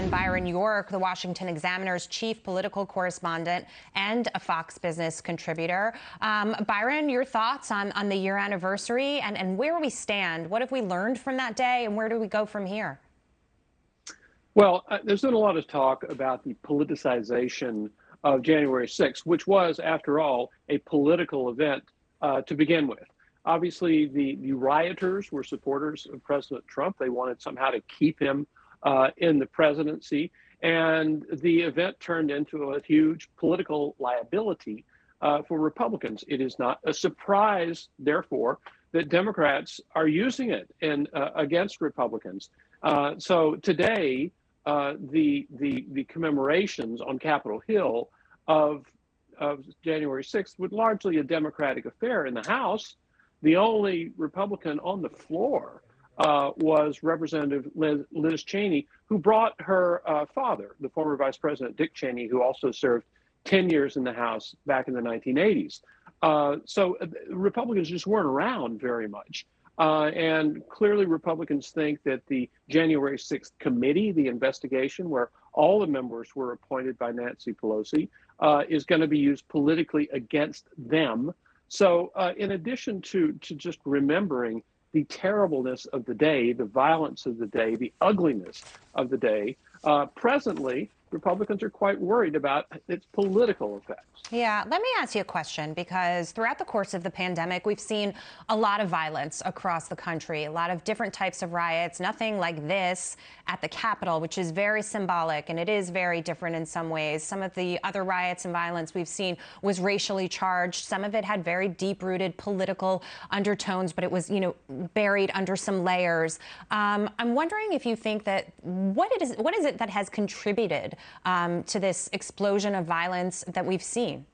and Byron York, the Washington Examiner's chief political correspondent and a Fox Business contributor. Byron, your thoughts on the year anniversary and where we stand? What have we learned from that day, and where do we go from here? Well, there's been a lot of talk about the politicization of January 6th, which was, after all, a political event to begin with. Obviously, the rioters were supporters of President Trump. They wanted somehow to keep him in the presidency. And the event turned into a huge political liability for Republicans. It is not a surprise, therefore, that Democrats are using it against Republicans. So today, the commemorations on Capitol Hill of January 6th was largely a Democratic affair. In the House, the only Republican on the floor was Representative Liz Cheney, who brought her father, the former Vice President Dick Cheney, who also served 10 years in the House back in the 1980s. So Republicans just weren't around very much. And clearly Republicans think that the January 6th committee, the investigation where all the members were appointed by Nancy Pelosi, is going to be used politically against them. So in addition to just remembering the terribleness of the day, the violence of the day, the ugliness of the day, presently, Republicans are quite worried about its political effects. Yeah, let me ask you a question, because throughout the course of the pandemic, we've seen a lot of violence across the country, a lot of different types of riots, nothing like this at the Capitol, which is very symbolic, and it is very different in some ways. Some of the other riots and violence we've seen was racially charged. Some of it had very deep-rooted political undertones, but it was, buried under some layers. I'm wondering if you think that what is it that has contributed to this explosion of violence that we've seen?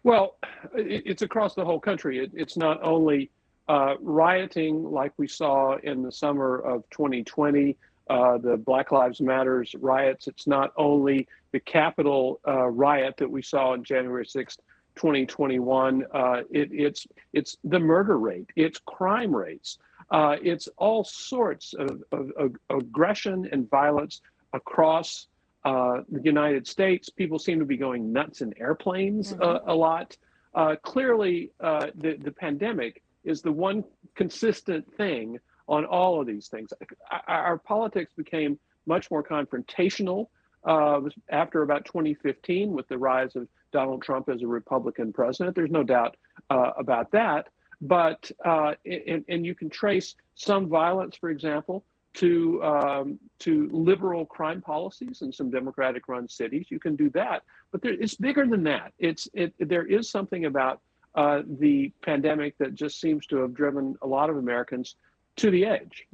Well, it's across the whole country. It's not only rioting like we saw in the summer of 2020, the Black Lives Matters riots. It's not only the Capitol riot that we saw on January 6th, 2021. It's the murder rate. It's crime rates. It's all sorts of aggression and violence across the United States. People seem to be going nuts in airplanes a lot. Clearly, the pandemic is the one consistent thing on all of these things. Our politics became much more confrontational after about 2015 with the rise of Donald Trump as a Republican president. There's no doubt about that. But and you can trace some violence, for example, to liberal crime policies in some Democratic-run cities. You can do that, but it's bigger than that. There is something about the pandemic that just seems to have driven a lot of Americans to the edge.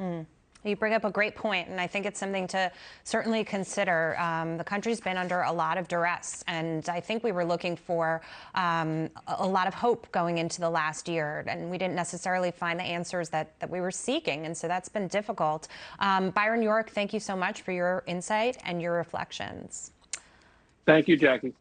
You bring up a great point, and I think it's something to certainly consider. The country's been under a lot of duress, and I think we were looking for a lot of hope going into the last year, and we didn't necessarily find the answers that we were seeking, and so that's been difficult. Byron York, thank you so much for your insight and your reflections. Thank you, Jackie.